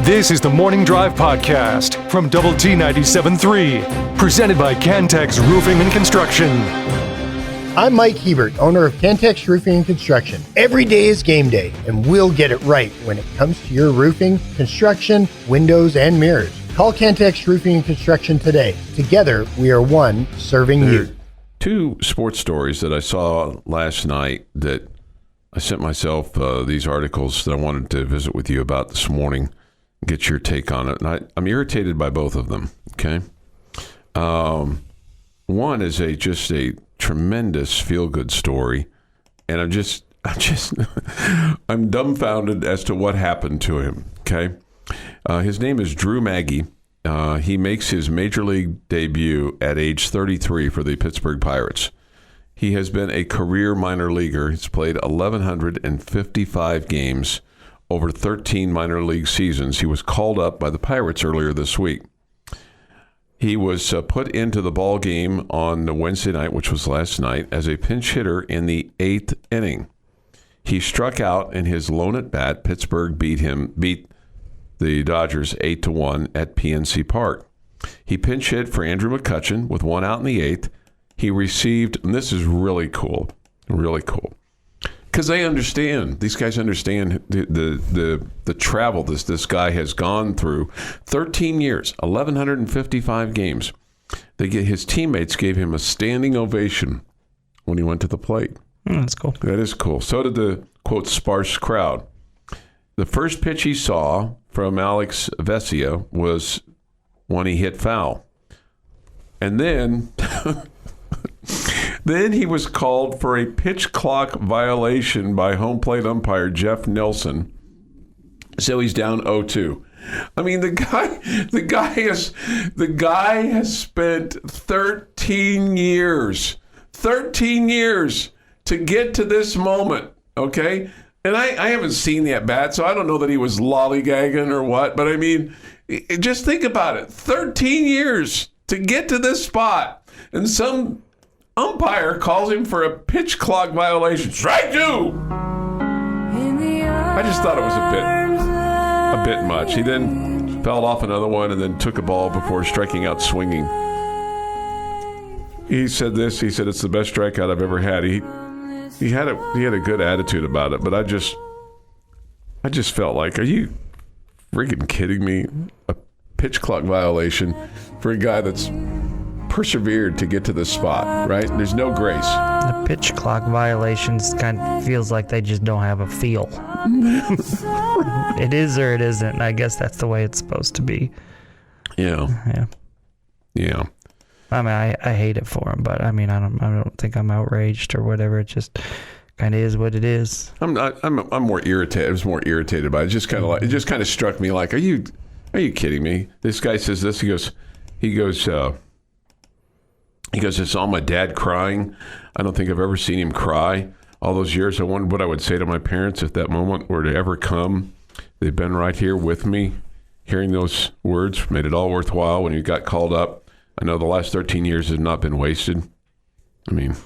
This is the Morning Drive Podcast from Double T 97.3, presented by Cantex Roofing and Construction. I'm Mike Hebert, owner of Cantex Roofing and Construction. Every day is game day, and we'll get it right when it comes to your roofing, construction, windows, and mirrors. Call Cantex Roofing and Construction today. Together, we are one serving you. Two sports stories that I saw last night that I sent myself these articles that I wanted to visit with you about this morning, get your take on it. And I'm irritated by both of them, okay? One is just a tremendous feel-good story, and I'm dumbfounded as to what happened to him, okay? His name is Drew Maggi. He makes his major league debut at age 33 for the Pittsburgh Pirates. He has been a career minor leaguer. He's played 1,155 games over 13 minor league seasons. He was called up by the Pirates earlier this week. He was put into the ball game on Wednesday night, which was last night, as a pinch hitter in the 8th inning. He struck out in his lone at bat. Pittsburgh beat the Dodgers 8-1 at PNC Park. He pinch hit for Andrew McCutchen with one out in the 8th. He received, and this is really cool, because they understand. These guys understand the travel this guy has gone through. 13 years, 1,155 games. His teammates gave him a standing ovation when he went to the plate. That's cool. That is cool. So did the, quote, sparse crowd. The first pitch he saw from Alex Vesia was when he hit foul. And then... Then he was called for a pitch clock violation by home plate umpire Jeff Nelson. So he's down 0-2. I mean, the guy has spent 13 years to get to this moment. Okay, and I haven't seen the at bat, so I don't know that he was lollygagging or what. But I mean, just think about it: 13 years to get to this spot, and some umpire calls him for a pitch clock violation. Strike two! I just thought it was a bit much. He then fouled off another one and then took a ball before striking out swinging. He said this. He said, it's the best strikeout I've ever had. He had a good attitude about it, but I just felt like, are you freaking kidding me? A pitch clock violation for a guy that's persevered to get to this spot, right? There's no grace. The pitch clock violations kind of feels like they just don't have a feel. It is or it isn't, and I guess that's the way it's supposed to be. Yeah. I mean, I hate it for him, but I mean, I don't think I'm outraged or whatever. It just kind of is what it is. I'm more irritated. I was more irritated by it. It just kind of struck me like, are you kidding me? This guy says this. He goes, I saw my dad crying. I don't think I've ever seen him cry. All those years, I wondered what I would say to my parents if that moment were to ever come. They've been right here with me. Hearing those words made it all worthwhile when he got called up. I know the last 13 years have not been wasted. I mean,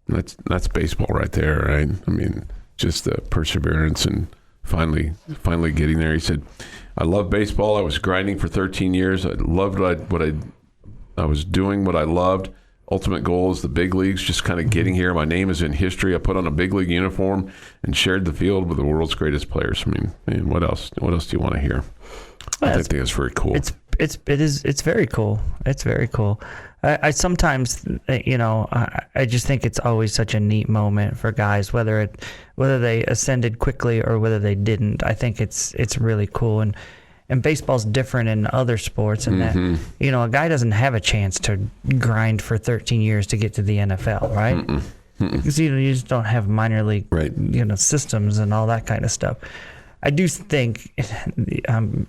that's baseball right there, right? I mean, just the perseverance and finally getting there. He said, I love baseball. I was grinding for 13 years. I loved I was doing what I loved. Ultimate goal is the big leagues, just kind of getting here. My name is in history. I put on a big league uniform and shared the field with the world's greatest players. I mean, what else? What else do you want to hear? I think that's very cool. It's very cool. It's very cool. I sometimes, I just think it's always such a neat moment for guys, whether they ascended quickly or whether they didn't. I think it's really cool. And baseball's different in other sports in that, a guy doesn't have a chance to grind for 13 years to get to the NFL, right? Because you just don't have minor league, systems and all that kind of stuff. I do think, okay, I'm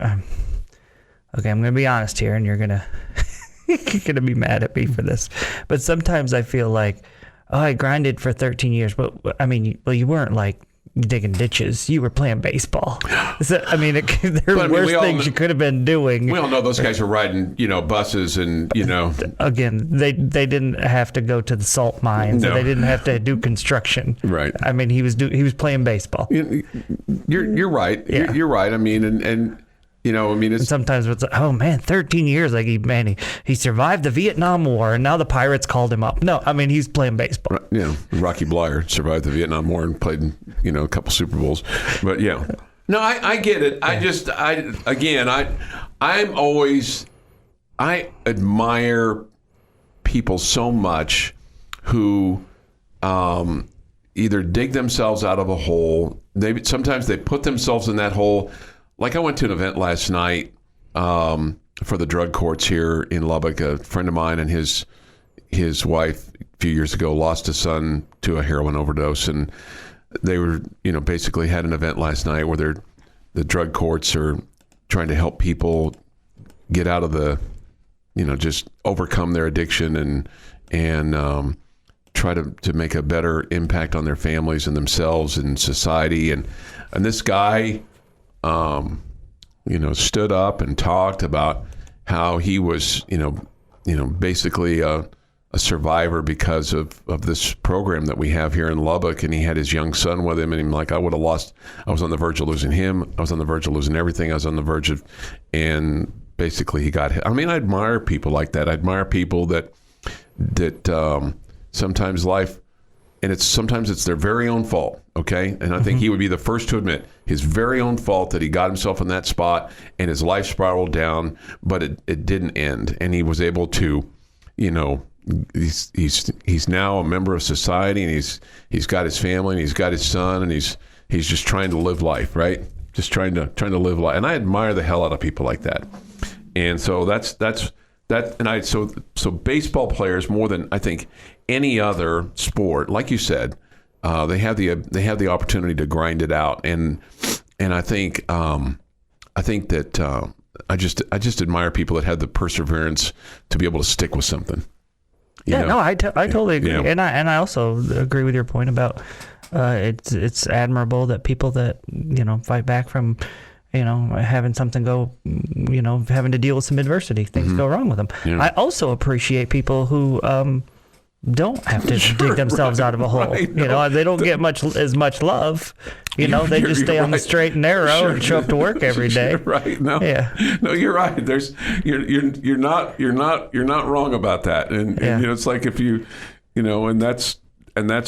going to be honest here, and you're going to be mad at me for this. But sometimes I feel like, I grinded for 13 years, but I mean, you weren't like digging ditches. You were playing baseball. So, I mean, there are worse things you could have been doing. We all know those guys are riding, buses and, Again, they didn't have to go to the salt mines. No. They didn't have to do construction. Right. I mean, he was playing baseball. You're right. Yeah. You're right. I mean, and it's... And sometimes it's like, oh man, 13 years. Like he survived the Vietnam War, and now the Pirates called him up. No, I mean, he's playing baseball. Rocky Blyer survived the Vietnam War and played, a couple Super Bowls. But yeah, no, I get it. I admire people so much who either dig themselves out of a hole. Sometimes they put themselves in that hole. Like I went to an event last night for the drug courts here in Lubbock. A friend of mine and his wife a few years ago lost a son to a heroin overdose, and they were basically had an event last night where the drug courts are trying to help people get out of the just overcome their addiction and try to make a better impact on their families and themselves and society. And this guy stood up and talked about how he was, basically a survivor because of this program that we have here in Lubbock. And he had his young son with him, and he's like, I was on the verge of losing him. I was on the verge of losing everything. I was on the verge of, and basically he got hit. I mean, I admire people like that. I admire people that sometimes life, and sometimes it's their very own fault, okay? And I think he would be the first to admit his very own fault that he got himself in that spot and his life spiraled down, but it didn't end. And he was able to, he's now a member of society, and he's got his family, and he's got his son, and he's just trying to live life, right? Just trying to live life. And I admire the hell out of people like that. And so that's and so baseball players, more than I think any other sport, like you said, they have the opportunity to grind it out, and I think that I just admire people that have the perseverance to be able to stick with something. I totally agree, and I also agree with your point about it's admirable that people that fight back from having something go, having to deal with some adversity, things go wrong with them. Yeah. I also appreciate people who don't have to dig themselves out of a hole. Right, they don't get as much love. They just stay on the straight and narrow and show up to work every day. Right? No, no, you're right. You're not wrong about that. And it's like if you, and that's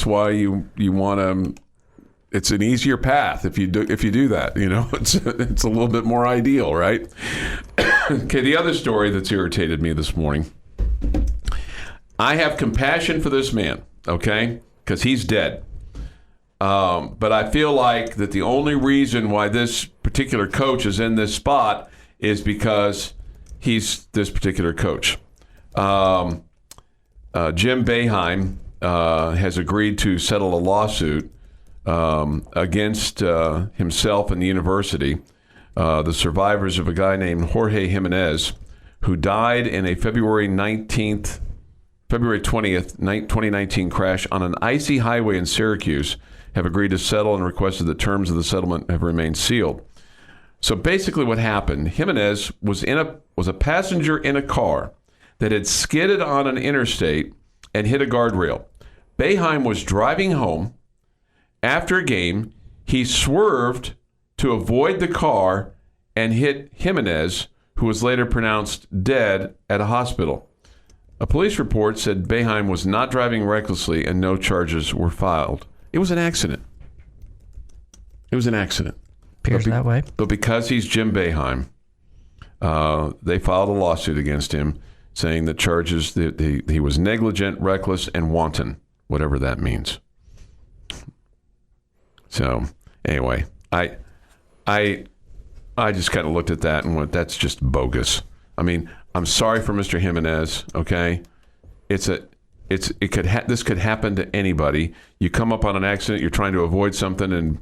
why you want to. It's an easier path if you do that. It's a little bit more ideal, right? Okay, the other story that's irritated me this morning. I have compassion for this man, okay, because he's dead. But I feel like that the only reason why this particular coach is in this spot is because he's this particular coach. Jim Boeheim has agreed to settle a lawsuit against himself and the university, the survivors of a guy named Jorge Jimenez, who died in a February 20th, 2019 crash on an icy highway in Syracuse, have agreed to settle and requested the terms of the settlement have remained sealed. So basically what happened, Jimenez was a passenger in a car that had skidded on an interstate and hit a guardrail. Boeheim was driving home. After a game, he swerved to avoid the car and hit Jimenez, who was later pronounced dead at a hospital. A police report said Boeheim was not driving recklessly and no charges were filed. It was an accident. Appears that way. But because he's Jim Boeheim, they filed a lawsuit against him saying that charges that he was negligent, reckless, and wanton, whatever that means. So anyway, I just kind of looked at that and went, that's just bogus. I mean, I'm sorry for Mr. Jimenez. Okay, this could happen to anybody. You come up on an accident, you're trying to avoid something, and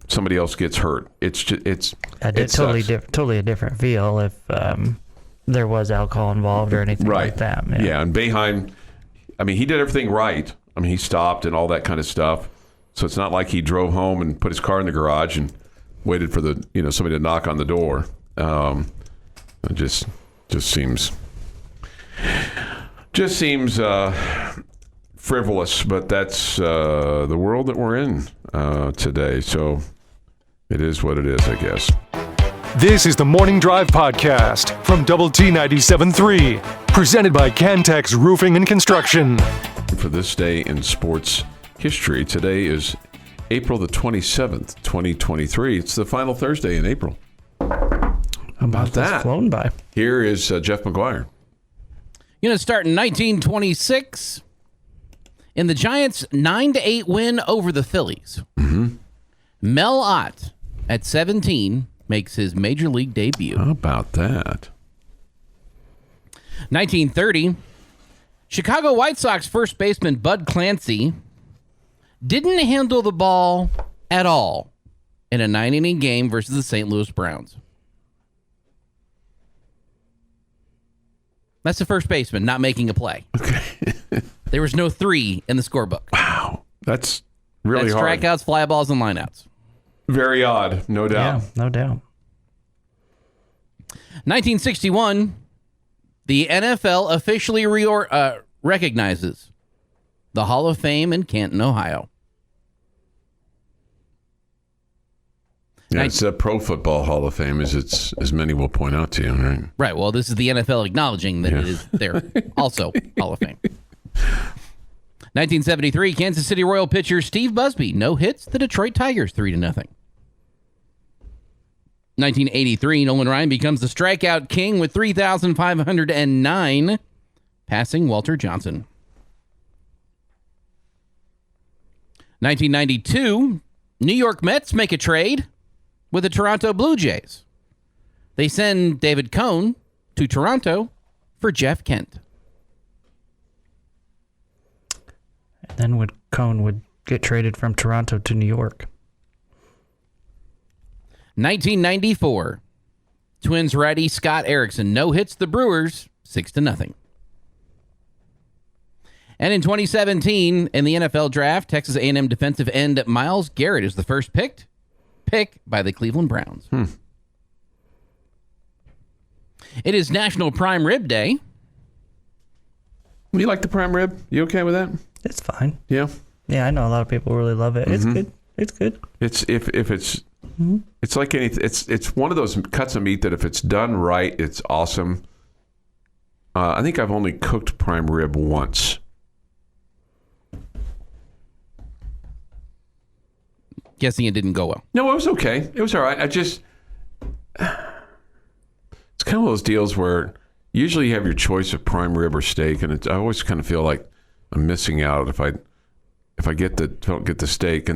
somebody else gets hurt. It's totally a different feel if there was alcohol involved or anything like that. Yeah, and Boeheim, I mean, he did everything right. I mean, he stopped and all that kind of stuff. So it's not like he drove home and put his car in the garage and waited for somebody to knock on the door. It just seems frivolous, but that's the world that we're in today. So it is what it is, I guess. This is the Morning Drive Podcast from Double T 97.3, presented by Cantex Roofing and Construction. For this day in sports history, today is April the 27th, 2023. It's the final Thursday in April. How about that? Flown by. Here is Jeff McGuire. Going to start in 1926 in the Giants' 9-8 win over the Phillies. Mm-hmm. Mel Ott, at 17, makes his major league debut. How about that? 1930, Chicago White Sox first baseman Bud Clancy didn't handle the ball at all in a 9-inning game versus the St. Louis Browns. That's the first baseman not making a play. Okay. There was no 3 in the scorebook. Wow. That's really That's hard. strikeouts, fly balls, and lineouts. Very odd, no doubt. Yeah, no doubt. 1961, the NFL officially recognizes the Hall of Fame in Canton, Ohio. Yeah, it's a Pro Football Hall of Fame, as many will point out to you, right? Right. Well, this is the NFL acknowledging that it is there. Also, Hall of Fame. 1973, Kansas City Royal pitcher Steve Busby no hits the Detroit Tigers 3-0. 1983, Nolan Ryan becomes the strikeout king with 3,509, passing Walter Johnson. 1992, New York Mets make a trade with the Toronto Blue Jays. They send David Cone to Toronto for Jeff Kent. And then Cone would get traded from Toronto to New York. 1994, Twins righty Scott Erickson no hits the Brewers 6-0. And in 2017, in the NFL draft, Texas A&M defensive end Myles Garrett is the first pick by the Cleveland Browns. It is National Prime Rib Day. You like the prime rib? You okay with that? It's fine. Yeah. Yeah, I know a lot of people really love it. It's good. It's good. It's if it's it's like anything. It's one of those cuts of meat that if it's done right, it's awesome. I think I've only cooked prime rib once. Guessing it didn't go well. No, it was okay. It was all right. It's kind of those deals where usually you have your choice of prime rib or steak, and I always kind of feel like I'm missing out if I don't get the steak,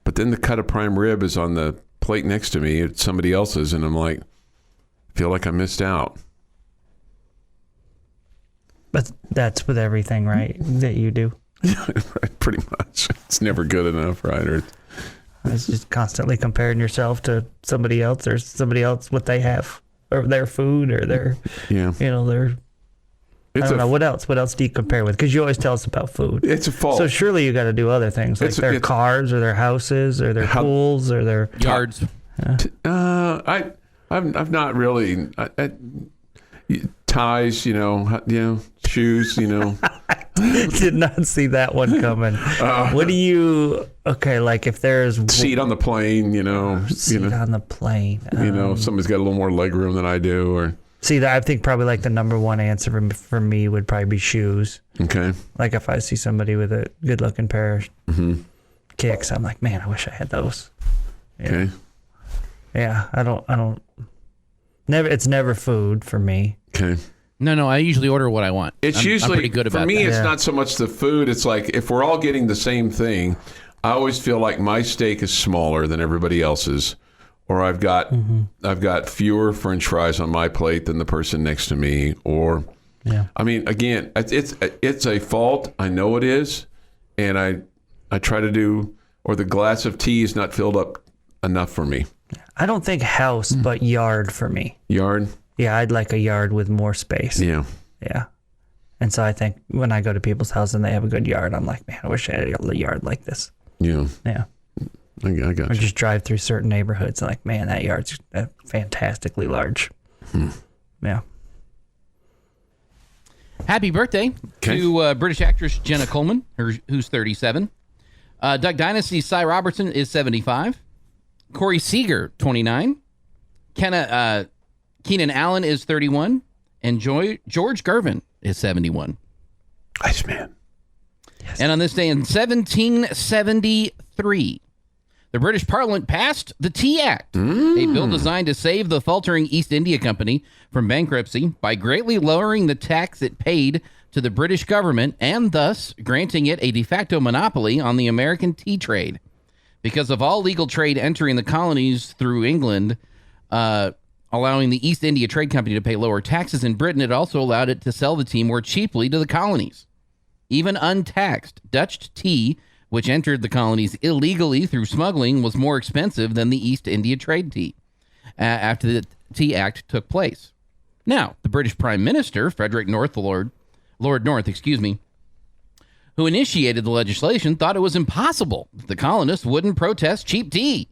but then the cut of prime rib is on the plate next to me. It's somebody else's, and I'm like, I feel like I missed out. But that's with everything, right, that you do. Pretty much. It's never good enough, right? Or It's just constantly comparing yourself to somebody else or somebody else, what they have, or their food, or their, their... I don't know. What else do you compare with? Because you always tell us about food. It's a fault. So surely you got to do other things, like their cars or their houses or their pools or their yards. I've not really ties, shoes, Did not see that one coming. What do you? Okay, like if there's seat on the plane, seat on the plane. Somebody's got a little more leg room than I do, or. See, I think probably like the number one answer for me would probably be shoes. Okay. Like if I see somebody with a good looking pair of kicks, I'm like, man, I wish I had those. Yeah. Okay. Yeah, I don't. Never. It's never food for me. Okay. No, I usually order what I want. It's usually I'm pretty good about for me. that. It's not so much the food. It's like if we're all getting the same thing, I always feel like my steak is smaller than everybody else's. Or I've got fewer French fries on my plate than the person next to me. Or, I mean, again, it's a fault. I know it is, and I try to do. Or the glass of tea is not filled up enough for me. I don't think house, but yard for me. Yard. Yeah, I'd like a yard with more space. Yeah. Yeah. And so I think when I go to people's house and they have a good yard, I'm like, man, I wish I had a yard like this. Yeah. Yeah. I got Or you. just drive through certain neighborhoods, like, man, that yard's fantastically large. Yeah. Happy birthday to British actress Jenna Coleman, who's 37. Duck Dynasty's Cy Robertson is 75. Corey Seager, 29. Keenan Allen is 31. And George Gervin is 71. Iceman. Yes. And on this day in 1773, the British Parliament passed the Tea Act, a bill designed to save the faltering East India Company from bankruptcy by greatly lowering the tax it paid to the British government and thus granting it a de facto monopoly on the American tea trade. Because of all legal trade entering the colonies through England, allowing the East India Trade Company to pay lower taxes in Britain, it also allowed it to sell the tea more cheaply to the colonies. Even untaxed Dutch tea, which entered the colonies illegally through smuggling, was more expensive than the East India Trade Tea after the Tea Act took place. Now, the British Prime Minister, Frederick North, Lord North, who initiated the legislation, thought it was impossible that the colonists wouldn't protest cheap tea.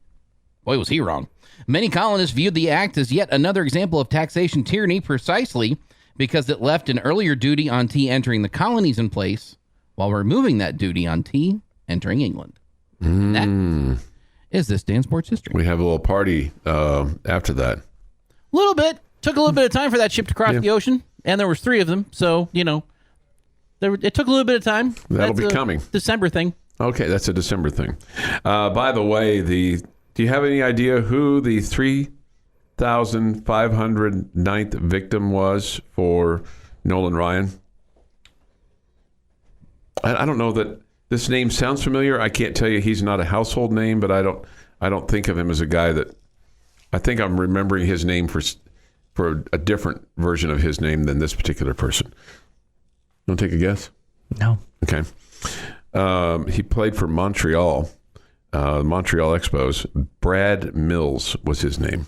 Boy, was he wrong. Many colonists viewed the act as yet another example of taxation tyranny precisely because it left an earlier duty on tea entering the colonies in place while removing that duty on tea entering England. And that is this day in sports history. We have a little party after that. A little bit. Took a little bit of time for that ship to cross the ocean, and there was 3 of them, so, it took a little bit of time. That'll That's be a coming. December thing. Okay, that's a December thing. By the way, do you have any idea who the 3,509th victim was for Nolan Ryan? I don't know that this name sounds familiar. I can't tell you he's not a household name, but I don't think of him as a guy that. I think I'm remembering his name for a different version of his name than this particular person. You want to take a guess? No. Okay. He played for Montreal, Montreal Expos. Brad Mills was his name.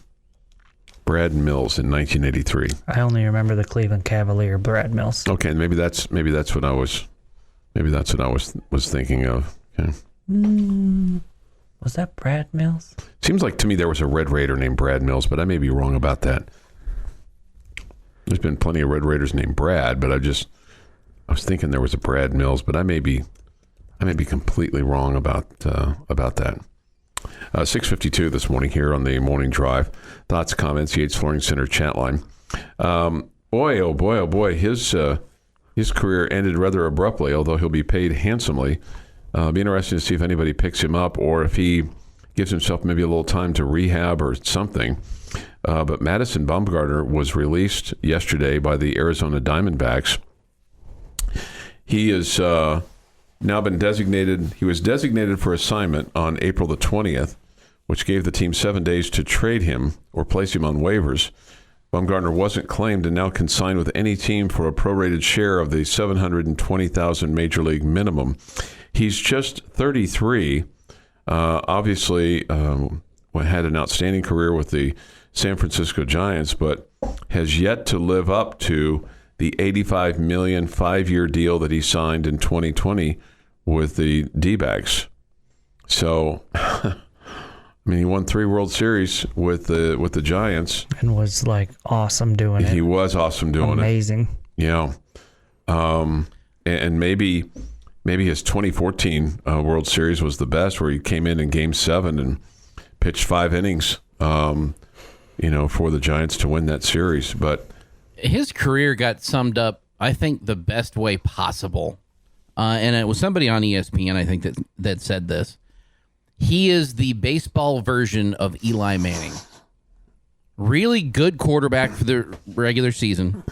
Brad Mills in 1983. I only remember the Cleveland Cavalier, Brad Mills. Okay, maybe that's what I was thinking of. Okay. Was that Brad Mills? Seems like to me there was a Red Raider named Brad Mills, but I may be wrong about that. There's been plenty of Red Raiders named Brad, but I was thinking there was a Brad Mills, but I may be completely wrong about that. 6:52 this morning here on the Morning Drive. Thoughts, comments, Yates Flooring Center chat line. Oh boy, his career ended rather abruptly, although he'll be paid handsomely. Be interesting to see if anybody picks him up or if he gives himself maybe a little time to rehab or something. But Madison Bumgarner was released yesterday by the Arizona Diamondbacks. He is now been designated. He was designated for assignment on April the 20th, which gave the team 7 days to trade him or place him on waivers. Bumgarner wasn't claimed and now consigned with any team for a prorated share of the $720,000 major league minimum. He's just 33. Obviously, had an outstanding career with the San Francisco Giants, but has yet to live up to the $85 million 5-year deal that he signed in 2020 with the D-backs. So, I mean, he won 3 World Series with the Giants, and was like awesome doing it. He was awesome doing Amazing. it. Yeah, and maybe his 2014 World Series was the best, where he came in Game 7 and pitched 5 innings, for the Giants to win that series. But his career got summed up, I think, the best way possible. And it was somebody on ESPN, I think, that said this. He is the baseball version of Eli Manning. Really good quarterback for the regular season.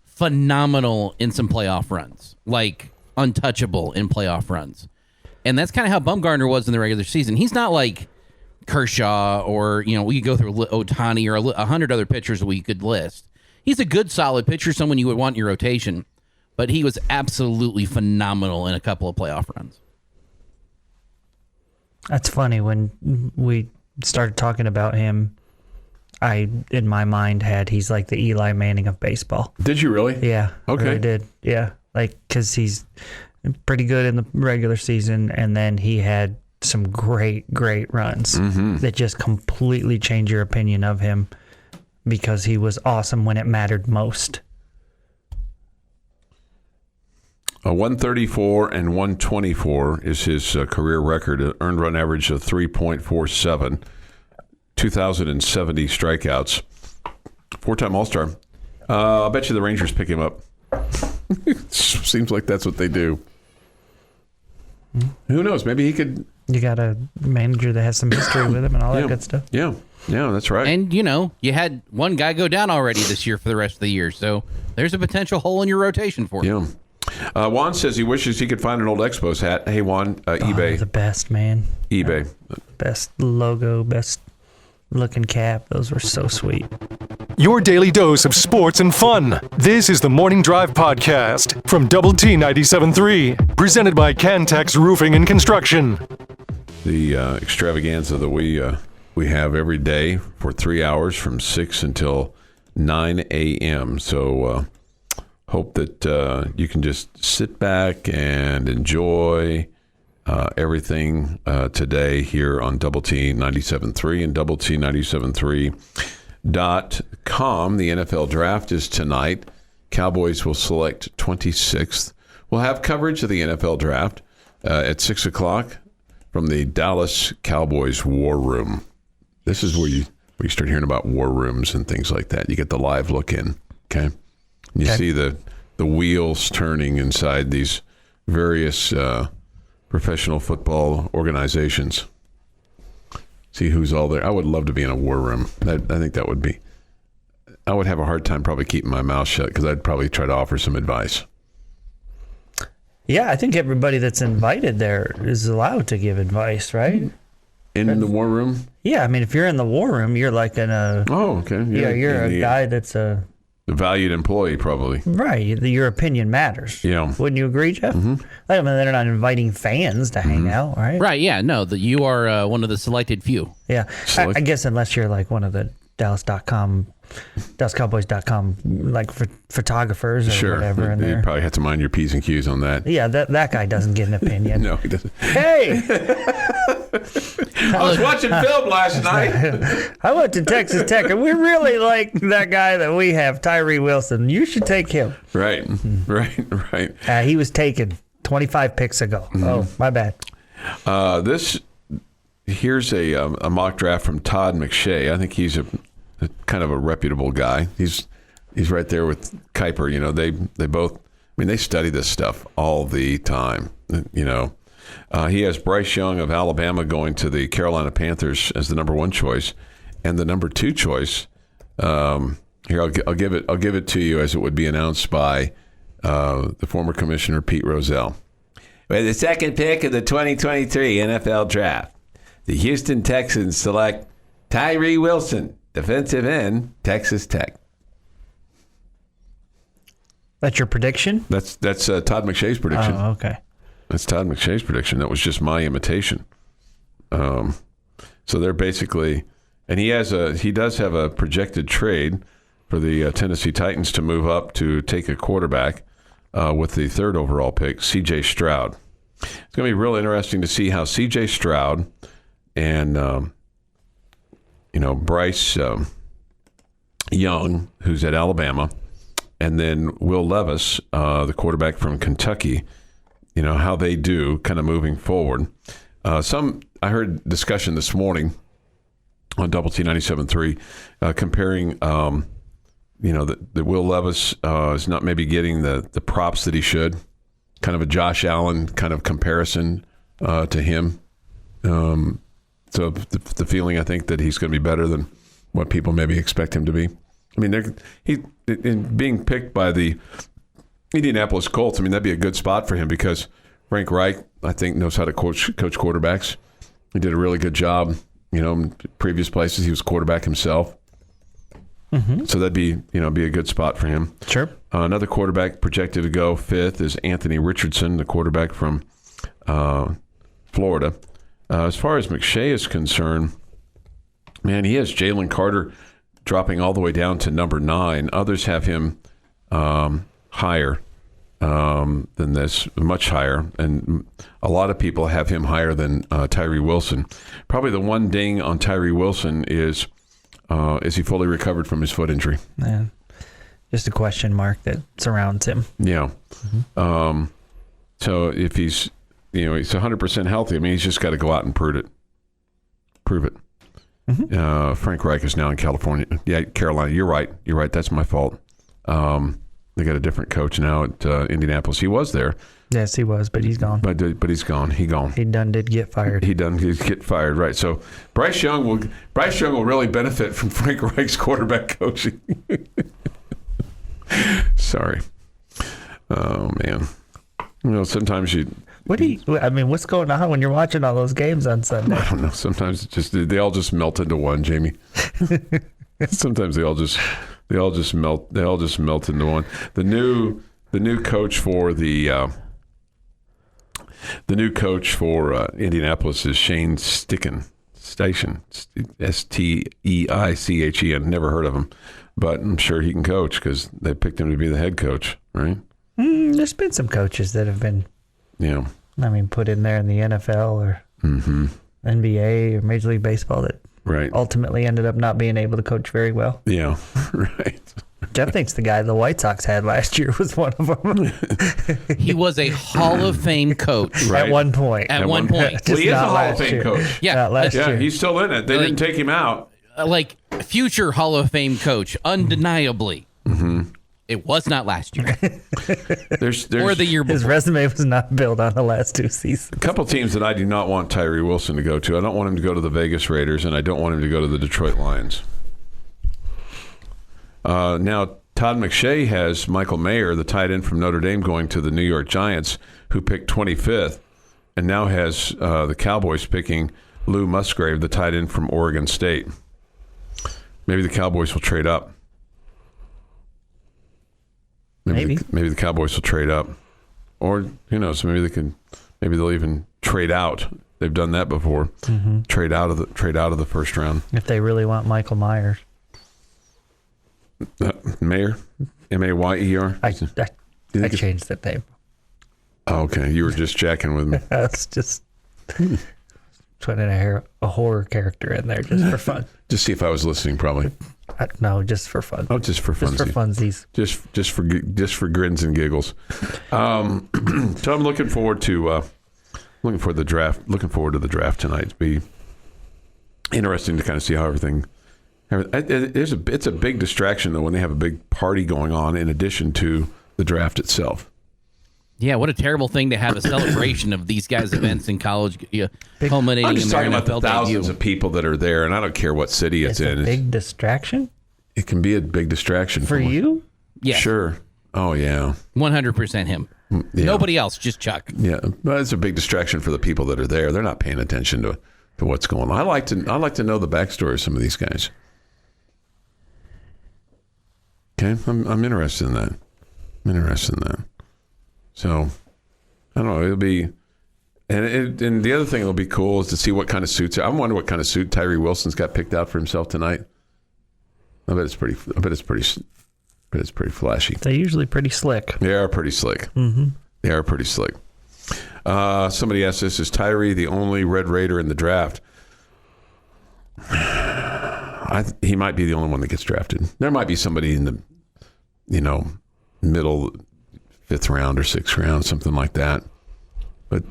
Phenomenal in some playoff runs. Like, untouchable in playoff runs. And that's kind of how Bumgarner was in the regular season. He's not like Kershaw or, we could go through Ohtani or 100 other pitchers that we could list. He's a good, solid pitcher, someone you would want in your rotation. But he was absolutely phenomenal in a couple of playoff runs. That's funny. When we started talking about him, I, in my mind, he's like the Eli Manning of baseball. did you really? Yeah. Okay. I really did. Yeah. Like, because he's pretty good in the regular season, and then he had some great runs that just completely changed your opinion of him because he was awesome when it mattered most. 134 and 124 is his career record, an earned run average of 3.47, 2,070 strikeouts, four-time All-Star. I'll bet you the Rangers pick him up. Seems like that's what they do. Who knows? Maybe he could... You got a manager that has some history with him and all that good stuff. Yeah, that's right. And, you had one guy go down already this year for the rest of the year, so there's a potential hole in your rotation for him. Yeah. Juan says he wishes he could find an old Expos hat. Hey, Juan, eBay. The best, man. eBay. Best logo, best looking cap. Those were so sweet. Your daily dose of sports and fun. This is the Morning Drive Podcast from Double T 97.3, presented by Cantex Roofing and Construction. The extravaganza that we have every day for 3 hours from 6 until 9 a.m. So hope that you can just sit back and enjoy everything today here on Double T 97.3 and Double T 97.3.com. The NFL draft is tonight. Cowboys will select 26th. We'll have coverage of the NFL draft at 6 o'clock from the Dallas Cowboys War Room. This is where you start hearing about war rooms and things like that. You get the live look in, okay? You see the wheels turning inside these various professional football organizations. See who's all there. I would love to be in a war room. I think that would be... I would have a hard time probably keeping my mouth shut because I'd probably try to offer some advice. Yeah, I think everybody that's invited there is allowed to give advice, right? In the war room? Yeah, I mean, if you're in the war room, you're like in a... Oh, okay. Yeah, you're a guy that's a valued employee, probably. Right. Your opinion matters. Yeah. Wouldn't you agree, Jeff? I mean, they're not inviting fans to hang out, right? Right, yeah. No, you are one of the selected few. Yeah. I guess unless you're like one of the DallasCowboys.com like photographers or whatever. You probably have to mind your P's and Q's on that. Yeah, that guy doesn't get an opinion. No, he doesn't. Hey! I was watching film last night. I went to Texas Tech, and we really like that guy that we have, Tyree Wilson. You should take him. Right. He was taken 25 picks ago. Oh, my bad. Here's a mock draft from Todd McShay. I think he's a kind of a reputable guy. He's right there with Kuiper. They both. I mean, they study this stuff all the time. He has Bryce Young of Alabama going to the Carolina Panthers as the number 1 choice, and the number 2 choice. Here, I'll give it to you as it would be announced by the former commissioner Pete Rozelle. With the second pick of the 2023 NFL Draft, the Houston Texans select Tyree Wilson, defensive end, Texas Tech. That's your prediction? That's Todd McShay's prediction. Oh, okay. That's Todd McShay's prediction. That was just my imitation. So they're basically, and he does have a projected trade for the Tennessee Titans to move up to take a quarterback with the 3rd overall pick, C.J. Stroud. It's going to be real interesting to see how C.J. Stroud and Bryce Young, who's at Alabama, and then Will Levis, the quarterback from Kentucky, how they do kind of moving forward. I heard discussion this morning on Double T 97.3 comparing, that Will Levis is not maybe getting the props that he should. Kind of a Josh Allen kind of comparison to him. So the feeling, I think, that he's going to be better than what people maybe expect him to be. I mean, being picked by the Indianapolis Colts, I mean, that'd be a good spot for him because Frank Reich, I think, knows how to coach quarterbacks. He did a really good job. In previous places, he was quarterback himself. Mm-hmm. So that'd be a good spot for him. Sure. Another quarterback projected to go 5th is Anthony Richardson, the quarterback from Florida. As far as McShay is concerned, man, he has Jalen Carter dropping all the way down to number 9. Others have him higher. than this, much higher. And a lot of people have him higher than Tyree Wilson. Probably the one ding on Tyree Wilson is he fully recovered from his foot injury? Man, just a question mark that surrounds him. Yeah. So if he's 100% healthy, I mean, he's just got to go out and prove it. Frank Reich is now in California. Yeah, Carolina. You're right. That's my fault. They got a different coach now at Indianapolis. He was there. Yes, he was, but he's gone. But he's gone. He gone. He done did get fired. He done did get fired. Right. So Bryce Young will really benefit from Frank Reich's quarterback coaching. Sorry. Oh man. Sometimes you. What's going on when you're watching all those games on Sunday? I don't know. Sometimes they all just melt into one, Jamie. Sometimes they all just melt into one. The new coach for Indianapolis is Shane Steichen, Steichen. Never heard of him, but I'm sure he can coach because they picked him to be the head coach, right? There's been some coaches that have been, put in there in the NFL or NBA or Major League Baseball that ultimately ended up not being able to coach very well. Yeah, right. Jeff thinks the guy the White Sox had last year was one of them. He was a Hall of Fame coach. Right. At one point. Well, he is a Hall of Fame coach. Yeah. Not last year. He's still in it. They didn't take him out. Future Hall of Fame coach, undeniably. It was not last year. There's or the year before. His resume was not built on the last two seasons. A couple teams that I do not want Tyree Wilson to go to. I don't want him to go to the Vegas Raiders, and I don't want him to go to the Detroit Lions. Now, Todd McShay has Michael Mayer, the tight end from Notre Dame, going to the New York Giants, who picked 25th, and now has the Cowboys picking Lou Musgrave, the tight end from Oregon State. Maybe the Cowboys will trade up. Maybe the Cowboys will trade up, or who knows? Maybe they'll even trade out. They've done that before. Trade out of the first round if they really want Michael Myers. Mayer, Mayer. I changed the name. Oh, okay, you were just jacking with me. I was just putting a horror character in there just for fun. Just see if I was listening, probably. No, just for fun. Oh, just for funsies. Just for grins and giggles. So I'm looking forward to the draft. Looking forward to the draft tonight. It'll be interesting to kind of see how everything. It's a big distraction though when they have a big party going on in addition to the draft itself. Yeah, what a terrible thing to have a celebration of these guys' events in college, culminating I'm just in their talking about the NFL thousands debut. of people that are there, and I don't care what city it's in. A big distraction? It can be a big distraction for you? Yeah. Sure. Oh, yeah. 100% him. Yeah. Nobody else, just Chuck. Yeah, but it's a big distraction for the people that are there. They're not paying attention to what's going on. I like to know the backstory of some of these guys. Okay, I'm interested in that. So, I don't know. It'll be, and the other thing that'll be cool is to see what kind of suits. I wonder what kind of suit Tyree Wilson's got picked out for himself tonight. I bet it's pretty flashy. They're usually pretty slick. They are pretty slick. They are pretty slick. Somebody asked this: is Tyree the only Red Raider in the draft? He might be the only one that gets drafted. There might be somebody in the, middle 5th round or 6th round, something like that. But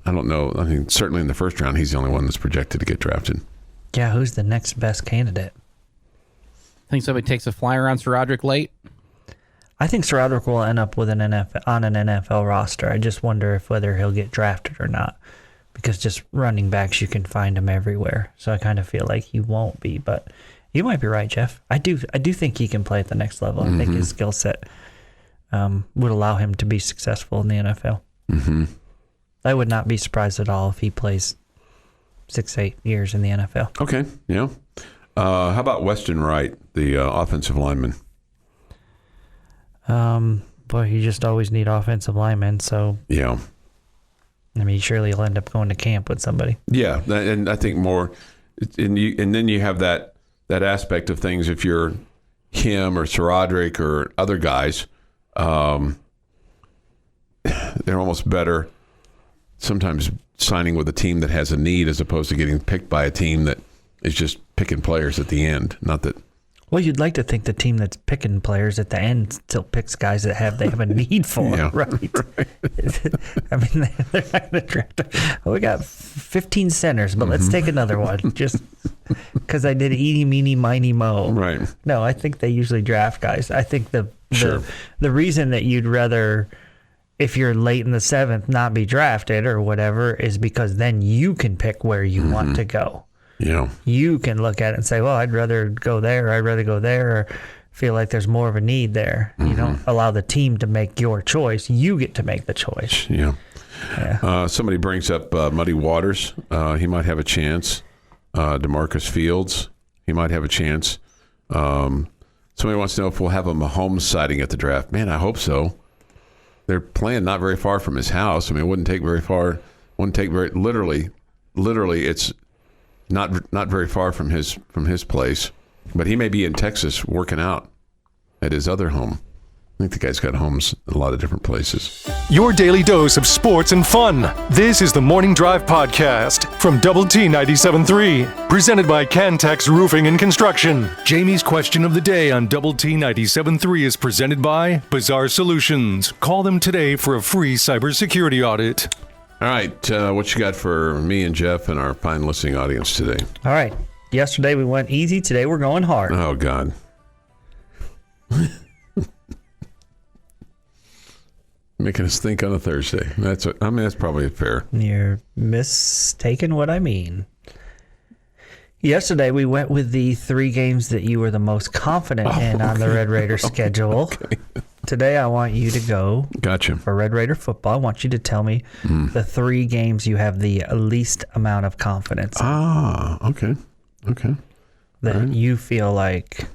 I don't know. I mean, certainly in the first round, he's the only one that's projected to get drafted. Yeah, who's the next best candidate? Think somebody takes a flyer on Sir Roderick late? I think Sir Roderick will end up with on an NFL roster. I just wonder whether he'll get drafted or not. Because just running backs, you can find them everywhere. So I kind of feel like he won't be. But you might be right, Jeff. I do think he can play at the next level. I think his skill set would allow him to be successful in the NFL. I would not be surprised at all if he plays 6-8 years in the NFL. Okay, yeah. How about Weston Wright, the offensive lineman? Boy, you just always need offensive linemen. So yeah. I mean, surely he'll end up going to camp with somebody. Yeah, and I think more, and then you have that aspect of things. If you're him or Sir Roderick or other guys, they're almost better sometimes signing with a team that has a need as opposed to getting picked by a team that is just picking players at the end. Not that. Well, you'd like to think the team that's picking players at the end still picks guys that they have a need for, Yeah. right? I mean, they're not going to draft. Oh, we got 15 centers, but let's take another one just because I did eeny, meeny, miny, mo. Right. No, I think they usually draft guys. I think the reason that you'd rather, if you're late in the 7th, not be drafted or whatever is because then you can pick where you want to go. Yeah. You can look at it and say, well, I'd rather go there, I'd rather go there, or feel like there's more of a need there. You don't allow the team to make your choice. You get to make the choice. Yeah. Somebody brings up Muddy Waters. He might have a chance. DeMarcus Fields, he might have a chance. Somebody wants to know if we'll have a Mahomes sighting at the draft. Man, I hope so. They're playing not very far from his house. I mean, it wouldn't take very far. Literally, it's not very far from his place. But he may be in Texas working out at his other home. I think the guy's got homes in a lot of different places. Your daily dose of sports and fun. This is the Morning Drive Podcast from Double T 97.3. Presented by Cantex Roofing and Construction. Jamie's question of the day on Double T 97.3 is presented by Bizarre Solutions. Call them today for a free cybersecurity audit. All right, what you got for me and Jeff and our fine listening audience today? All right. Yesterday we went easy. Today we're going hard. Oh, God. Making us think on a Thursday. That's probably fair. You're mistaken what I mean. Yesterday we went with the 3 games that you were the most confident in on the Red Raider schedule. Okay. Today I want you to go Gotcha. for Red Raider football. I want you to tell me the 3 games you have the least amount of confidence in. Okay. That you feel like,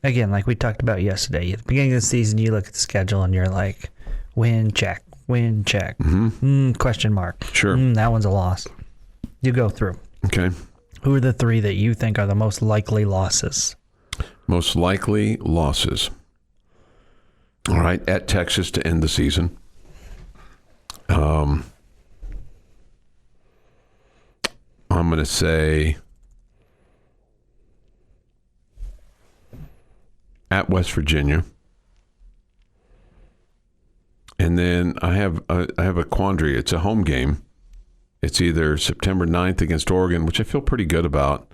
again, like we talked about yesterday, at the beginning of the season, you look at the schedule and you're like, win, check. Question mark. Sure. That one's a loss. You go through. Okay. Who are the 3 that you think are the most likely losses? Most likely losses. All right, at Texas to end the season. I'm going to say at West Virginia. And then I have a quandary. It's a home game. It's either September 9th against Oregon, which I feel pretty good about,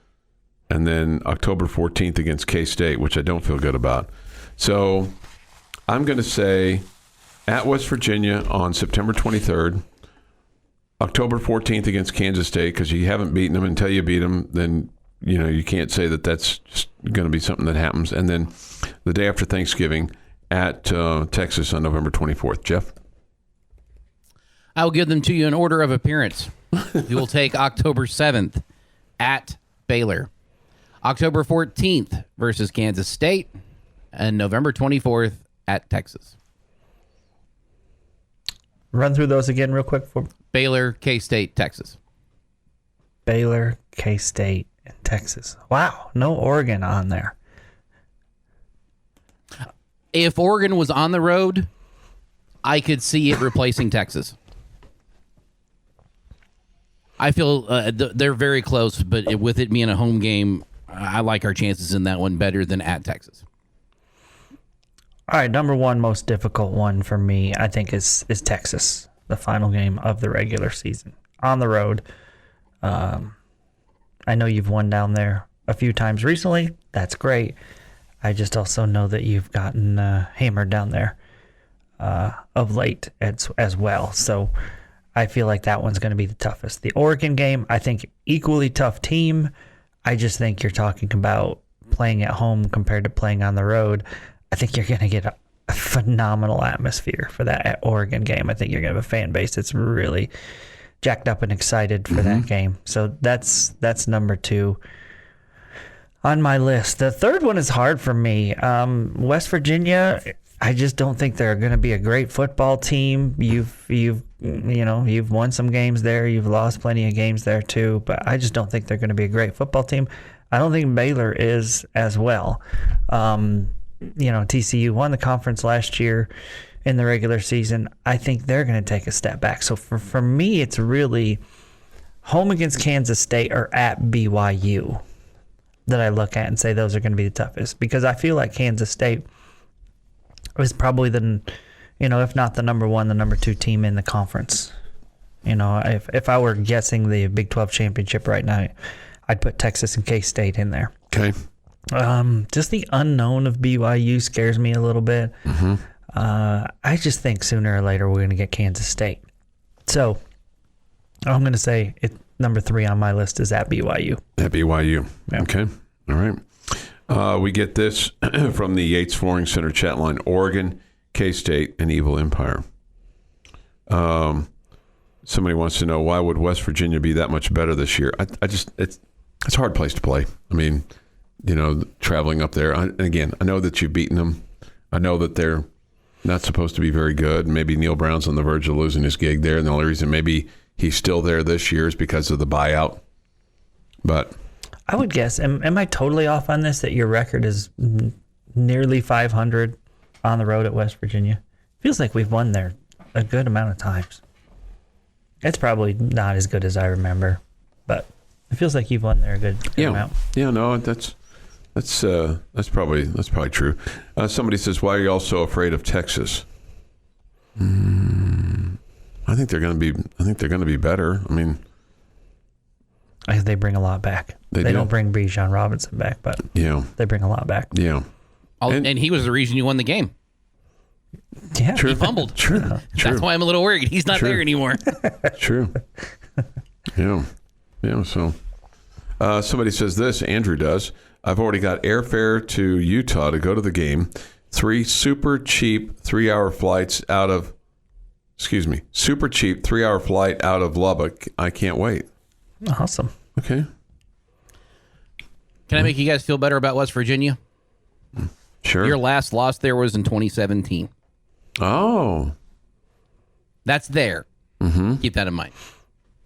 and then October 14th against K-State, which I don't feel good about. So I'm going to say at West Virginia on September 23rd, October 14th against Kansas State, because you haven't beaten them. Until you beat them, then you can't say that that's just going to be something that happens. And then the day after Thanksgiving at Texas on November 24th. Jeff? I will give them to you in order of appearance. You will take October 7th at Baylor, October 14th versus Kansas State, and November 24th at Texas. Run through those again real quick for Baylor, K-State, Texas. Baylor, K-State, and Texas. Wow, no Oregon on there. If Oregon was on the road, I could see it replacing Texas. I feel they're very close, but with it being a home game, I like our chances in that one better than at Texas. All right, number 1 most difficult one for me, I think, is Texas, the final game of the regular season. On the road. I know you've won down there a few times recently. That's great. I just also know that you've gotten hammered down there of late as well. So I feel like that one's going to be the toughest. The Oregon game, I think, equally tough team. I just think you're talking about playing at home compared to playing on the road. I think you're going to get a phenomenal atmosphere for that Oregon game. I think you're going to have a fan base that's really jacked up and excited for that game. So that's number 2 on my list. The third one is hard for me. West Virginia, I just don't think they're going to be a great football team. You've won some games there. You've lost plenty of games there too. But I just don't think they're going to be a great football team. I don't think Baylor is as well. TCU won the conference last year, in the regular season, I think they're going to take a step back. So for me, it's really home against Kansas State or at BYU that I look at and say those are going to be the toughest, because I feel like Kansas State was probably if not the number one, the number two team in the conference. If I were guessing the Big 12 championship right now, I'd put Texas and K-State in there. Okay. Just the unknown of BYU scares me a little bit. Mm-hmm. I just think sooner or later we're going to get Kansas State. So I'm going to say number 3 on my list is at BYU. At BYU. Yeah. Okay. All right. We get this from the Yates Flooring Center chat line: Oregon, K-State, and Evil Empire. Somebody wants to know, why would West Virginia be that much better this year? It's a hard place to play. I mean, traveling up there. Again, I know that you've beaten them. I know that they're not supposed to be very good. Maybe Neil Brown's on the verge of losing his gig there, and the only reason maybe he's still there this year is because of the buyout. But I would guess, am I totally off on this, that your record is nearly 500 on the road at West Virginia? Feels like we've won there a good amount of times. It's probably not as good as I remember, but it feels like you've won there a good amount. Yeah, no, that's probably true. Somebody says, why are you all so afraid of Texas? I think they're going to be better. I mean, They bring a lot back. They don't bring Bijan Robinson back, but they bring a lot back. Yeah. And he was the reason you won the game. Yeah. He fumbled. True. That's why I'm a little worried. He's not there anymore. True. Yeah. So somebody says this, Andrew does: I've already got airfare to Utah to go to the game. 3 super cheap 3-hour flights out of Lubbock. I can't wait. Awesome. Okay. Can I make you guys feel better about West Virginia? Sure. Your last loss there was in 2017. Oh. That's there. Mm-hmm. Keep that in mind.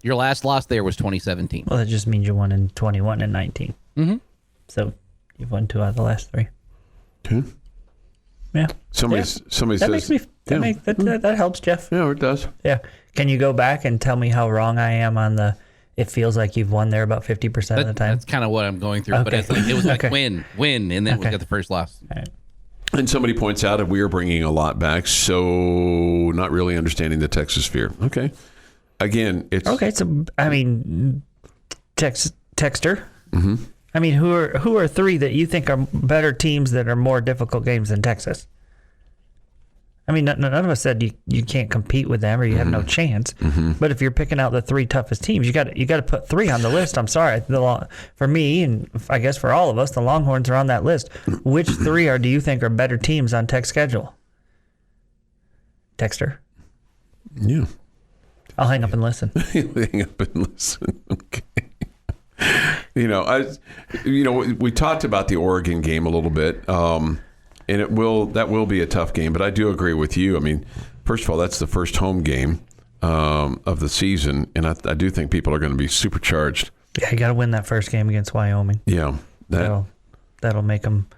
Your last loss there was 2017. Well, that just means you won in 21 and 19. Mm-hmm. So you've won 2 out of the last 3. Okay. Yeah. Somebody that says makes me that helps, Jeff. Yeah, it does. Yeah. Can you go back and tell me how wrong I am on the? It feels like you've won there about 50% of the time. That's kind of what I'm going through. Okay. But it was like Okay. win, and then we got the first loss. All right. And somebody points out that we are bringing a lot back, so not really understanding the Texas fear. Okay. Again, it's Okay. So I mean, Texter. Mm-hmm. I mean, who are 3 that you think are better teams that are more difficult games than Texas? I mean, none of us said you can't compete with them or you have no chance. Mm-hmm. But if you're picking out the 3 toughest teams, you got to put 3 on the list. I'm sorry, for me and I guess for all of us, the Longhorns are on that list. Which 3 do you think are better teams on Tech's schedule? Texter. Yeah. I'll hang up and listen. Hang up and listen. Okay. We talked about the Oregon game a little bit, and that will be a tough game. But I do agree with you. I mean, first of all, that's the first home game of the season, and I do think people are going to be supercharged. Yeah, you got to win that first game against Wyoming. Yeah, that'll make them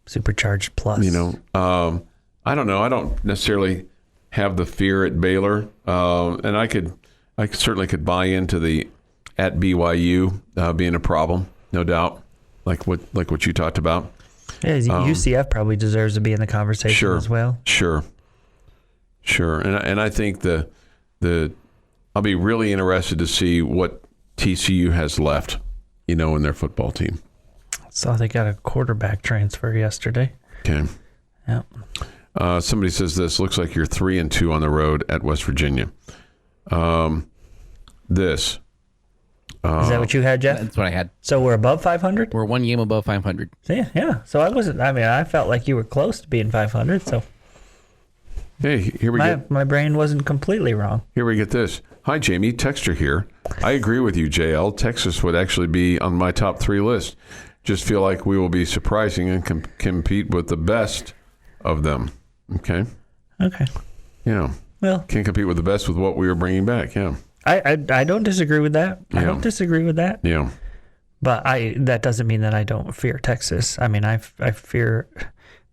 supercharged plus. I don't know. I don't necessarily have the fear at Baylor, and I certainly could buy into the at BYU being a problem, no doubt, like what you talked about. Yeah, UCF probably deserves to be in the conversation as well. Sure. And I think I'll be really interested to see what TCU has left, in their football team. So they got a quarterback transfer yesterday. Okay. Yeah. Somebody says this looks like you're 3-2 on the road at West Virginia. Is that what you had, Jeff? That's what I had. So we're above 500? We're 1 game above 500. Yeah. So I felt like you were close to being 500. So hey, here we go. My brain wasn't completely wrong. Here we get this. Hi, Jamie. Texter here. I agree with you, JL. Texas would actually be on my top 3 list. Just feel like we will be surprising and compete with the best of them. Okay. Yeah. Well, can compete with the best with what we were bringing back. Yeah. I don't disagree with that. Yeah. I don't disagree with that. Yeah. But that doesn't mean that I don't fear Texas. I mean, I fear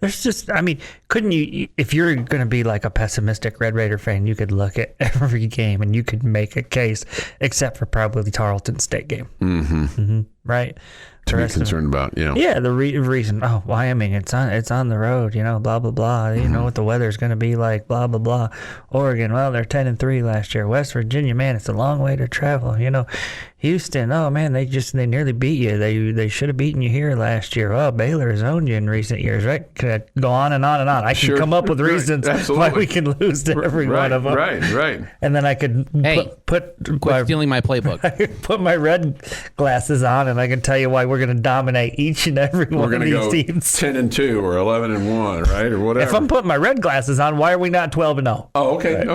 There's just, I mean, couldn't you, if you're going to be like a pessimistic Red Raider fan, you could look at every game and you could make a case, except for probably the Tarleton State game. Right? To be concerned about, Yeah, the reason, Wyoming, it's on the road, blah, blah, blah. You know what the weather's going to be like, blah, blah, blah. Oregon, well, they're 10-3 last year. West Virginia, man, it's a long way to travel, Houston, oh, man, they nearly beat you. They should have beaten you here last year. Oh, Baylor has owned you in recent years, right? Could go on and on and on. I can come up with reasons why we can lose to every one of them. Right. And then I could quit stealing my playbook. I could put my red glasses on, and I can tell you why we're going to dominate each and every one of these teams. 10-2 or 11-1, right, or whatever. If I'm putting my red glasses on, why are we not 12-0? Oh, okay.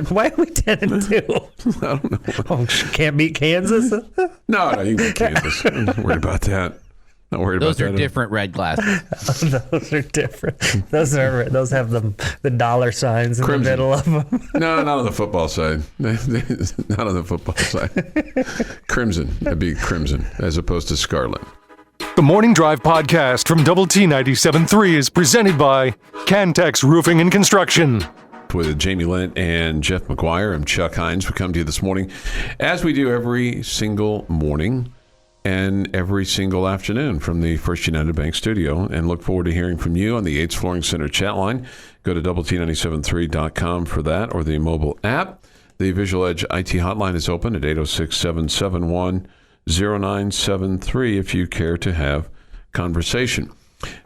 Why are we 10-2? I don't know. Oh, can't beat Kansas? No, you can beat Kansas. I'm not worried about that. Not worried about that. Those are different red glasses. Those are different. Those have the dollar signs in Crimson. the middle of them. No, not on the football side. Not on the football side. Crimson. That'd be crimson as opposed to scarlet. The Morning Drive podcast from Double T 97.3 is presented by Cantex Roofing and Construction. With Jamie Lent and Jeff McGuire. I'm Chuck Heinz. We come to you this morning, as we do every single morning and every single afternoon from the First United Bank studio, and look forward to hearing from you on the Yates Flooring Center chat line. Go to doublet973.com for that, or the mobile app. The Visual Edge IT hotline is open at 806-771-0973 if you care to have conversation.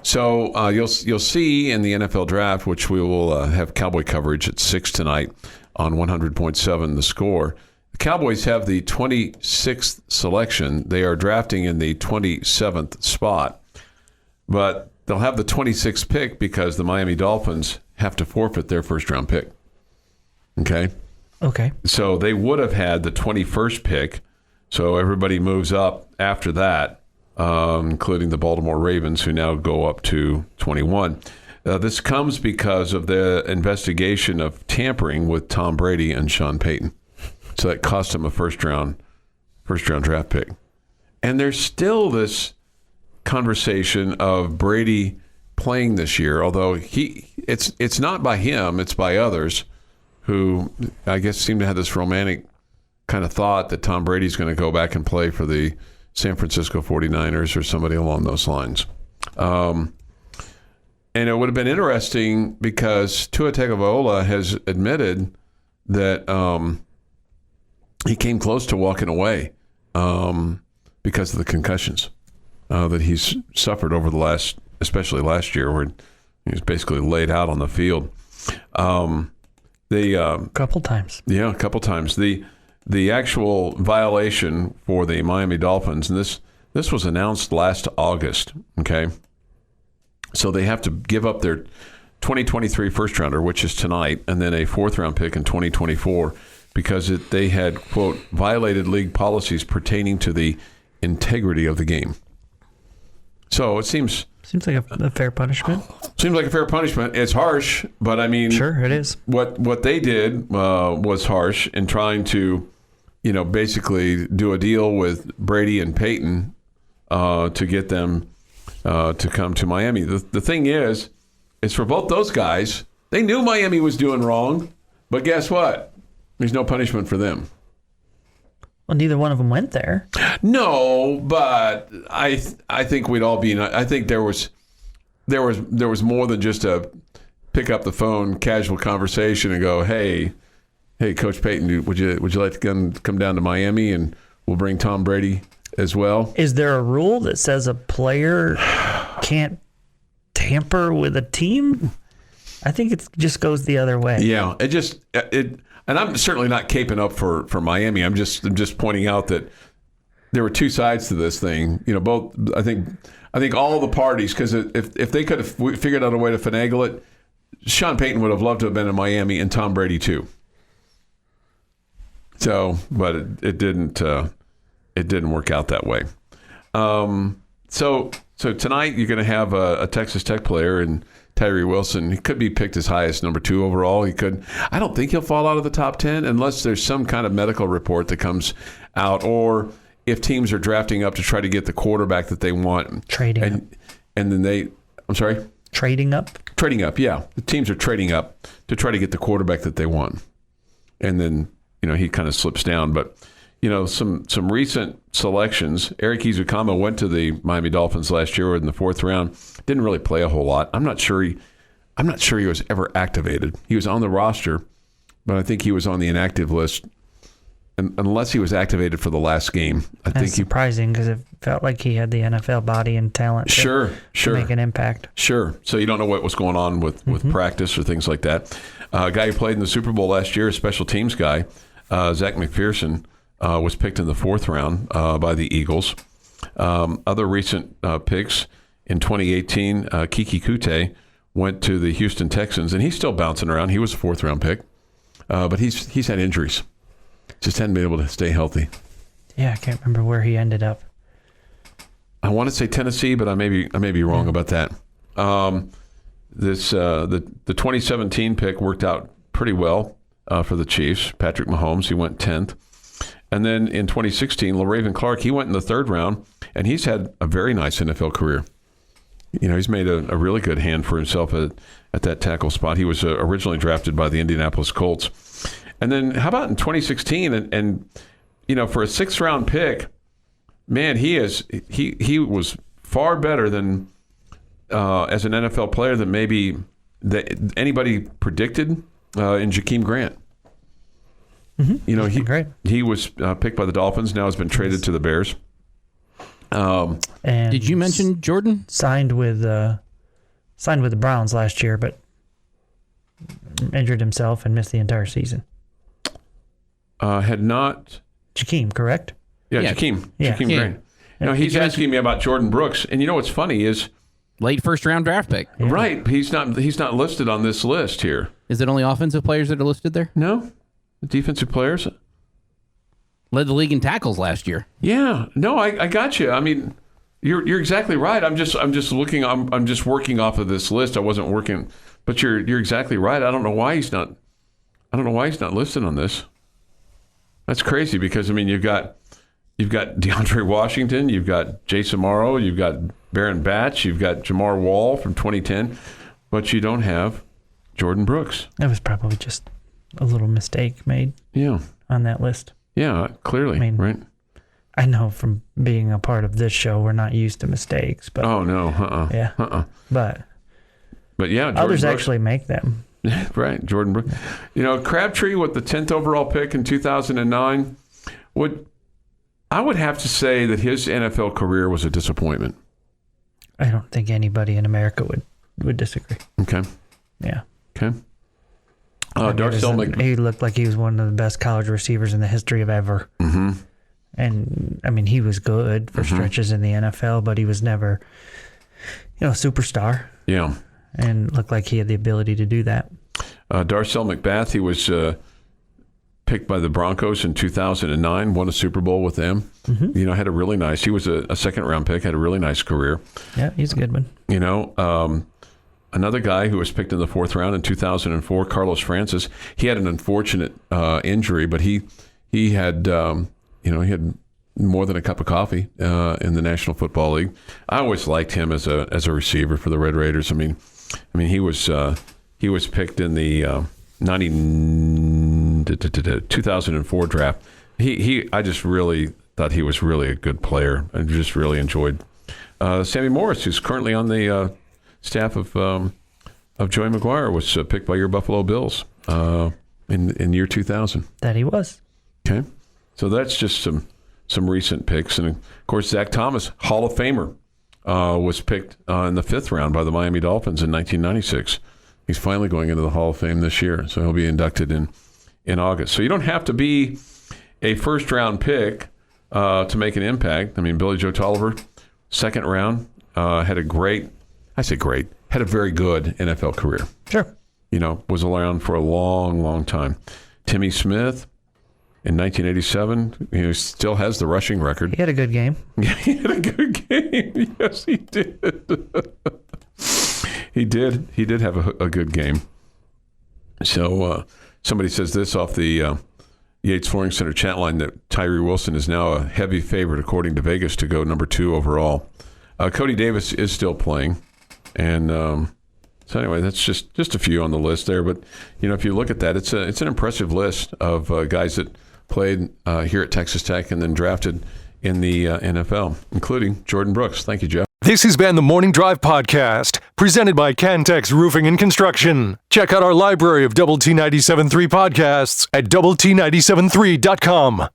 So you'll see in the NFL draft, which we will have Cowboy coverage at 6 tonight on 100.7 The Score. The Cowboys have the 26th selection. They are drafting in the 27th spot, but they'll have the 26th pick because the Miami Dolphins have to forfeit their first-round pick. Okay? So they would have had the 21st pick, so everybody moves up after that. Including the Baltimore Ravens, who now go up to 21. This comes because of the investigation of tampering with Tom Brady and Sean Payton. So that cost him a first round draft pick. And there's still this conversation of Brady playing this year, although it's not by him, it's by others who I guess seem to have this romantic kind of thought that Tom Brady's going to go back and play for the San Francisco 49ers or somebody along those lines. And it would have been interesting because Tua Tagovailoa has admitted that he came close to walking away because of the concussions that he's suffered over especially last year, where he was basically laid out on the field. Couple times. Yeah, a couple times. The actual violation for the Miami Dolphins, and this was announced last August, okay? So they have to give up their 2023 first-rounder, which is tonight, and then a fourth-round pick in 2024 because they had, quote, violated league policies pertaining to the integrity of the game. So it seems like a fair punishment. Seems like a fair punishment. It's harsh, but I mean... Sure, it is. What they did was harsh in trying to, basically do a deal with Brady and Peyton to get them to come to Miami. The thing is for both those guys, they knew Miami was doing wrong, but guess what? There's no punishment for them. Well, neither one of them went there. No, but I think we'd all be. I think there was more than just a pick up the phone, casual conversation, and go, hey, Coach Payton, would you like to come down to Miami and we'll bring Tom Brady as well? Is there a rule that says a player can't tamper with a team? I think it just goes the other way. Yeah, and I'm certainly not caping up for Miami. I'm just pointing out that there were two sides to this thing. Both. I think all the parties, because if they could have figured out a way to finagle it, Sean Payton would have loved to have been in Miami, and Tom Brady too. So, but it didn't work out that way. So tonight you're going to have a Texas Tech player and Tyree Wilson. He could be picked as high as number 2 overall. I don't think he'll fall out of the top 10 unless there's some kind of medical report that comes out, or if teams are drafting up to try to get the quarterback that they want. Trading. And then I'm sorry? Trading up? Trading up, yeah. The teams are trading up to try to get the quarterback that they want. And then, he kind of slips down. But, some recent selections. Eric Izukama went to the Miami Dolphins last year in the 4th round. Didn't really play a whole lot. I'm not sure he was ever activated. He was on the roster, but I think he was on the inactive list. And unless he was activated for the last game, That's surprising because it felt like he had the NFL body and talent to make an impact. Sure. So you don't know what was going on with practice or things like that. A guy who played in the Super Bowl last year, a special teams guy, Zach McPherson, was picked in the 4th round by the Eagles. Other recent picks in 2018, Kiki Kute went to the Houston Texans, and he's still bouncing around. He was a 4th round pick, but he's had injuries. Just hadn't been able to stay healthy. Yeah, I can't remember where he ended up. I want to say Tennessee, but I may be wrong about that. The 2017 pick worked out pretty well for the Chiefs. Patrick Mahomes, he went 10th. And then in 2016, LaRaven Clark, he went in the 3rd round, and he's had a very nice NFL career. He's made a really good hand for himself at that tackle spot. He was originally drafted by the Indianapolis Colts. And then how about in 2016 and for a 6th round pick, man, he was far better than as an NFL player than maybe that anybody predicted in Jakeem Grant. Great. He was picked by the Dolphins, now has been traded to the Bears. And did you mention Jordan? Signed with the Browns last year, but injured himself and missed the entire season. Had not Jakeem, correct? Yeah, Yeah. Jakeem Yeah. Grant. He's asking me about Jordan Brooks, and what's funny is Late 1st round draft pick. Yeah. right. He's not listed on this list here. Is it only offensive players that are listed there? No, defensive players. Led the league in tackles last year. Yeah, no, I got you. I mean, you're exactly right. I'm just looking. I'm just working off of this list. I wasn't working, but you're exactly right. I don't know why he's not listed on this. That's crazy because you've got DeAndre Washington, you've got Jason Morrow, you've got Baron Batch, you've got Jamar Wall from 2010, but you don't have Jordan Brooks. That was probably just a little mistake made on that list. Yeah, clearly, right? I know from being a part of this show, we're not used to mistakes, but oh no, but yeah, Jordan others Brooks, actually make them. right? Jordan Brooks. Crabtree with the 10th overall pick in 2009. I would have to say that his NFL career was a disappointment. I don't think anybody in America would disagree. Okay. Yeah. Okay. Darcel he looked like he was one of the best college receivers in the history of ever. Mm-hmm. And he was good for stretches in the NFL, but he was never, superstar. Yeah. And looked like he had the ability to do that. Darcel McBath, he was picked by the Broncos in 2009, won a Super Bowl with them. Mm-hmm. Had a really nice, he was a 2nd round pick, had a really nice career. Yeah, he's a good one. Another guy who was picked in the 4th round in 2004, Carlos Francis, he had an unfortunate injury, but he had, he had more than a cup of coffee in the National Football League. I always liked him as a receiver for the Red Raiders. I mean, he was picked in the 2004 draft. I just really thought he was really a good player. I just really enjoyed Sammy Morris, who's currently on the staff of Joey McGuire, was picked by your Buffalo Bills in year 2000. That he was. Okay, so that's just some recent picks, and of course Zach Thomas, Hall of Famer, was picked in the 5th round by the Miami Dolphins in 1996. He's finally going into the Hall of Fame this year, so he'll be inducted in August. So you don't have to be a 1st round pick to make an impact. I mean, Billy Joe Tolliver, 2nd round, had a very good NFL career. Sure. Was around for a long, long time. Timmy Smith in 1987, still has the rushing record. He had a good game. Yeah, he had a good game. Yes, he did. He did have a good game. So somebody says this off the Yates Flooring Center chat line that Tyree Wilson is now a heavy favorite, according to Vegas, to go number 2 overall. Cody Davis is still playing. And so anyway, that's just a few on the list there. But, if you look at that, it's an impressive list of guys that played here at Texas Tech and then drafted in the NFL, including Jordan Brooks. Thank you, Jeff. This has been the Morning Drive Podcast, presented by Cantex Roofing and Construction. Check out our library of Double T 97.3 podcasts at doublet97.3.com.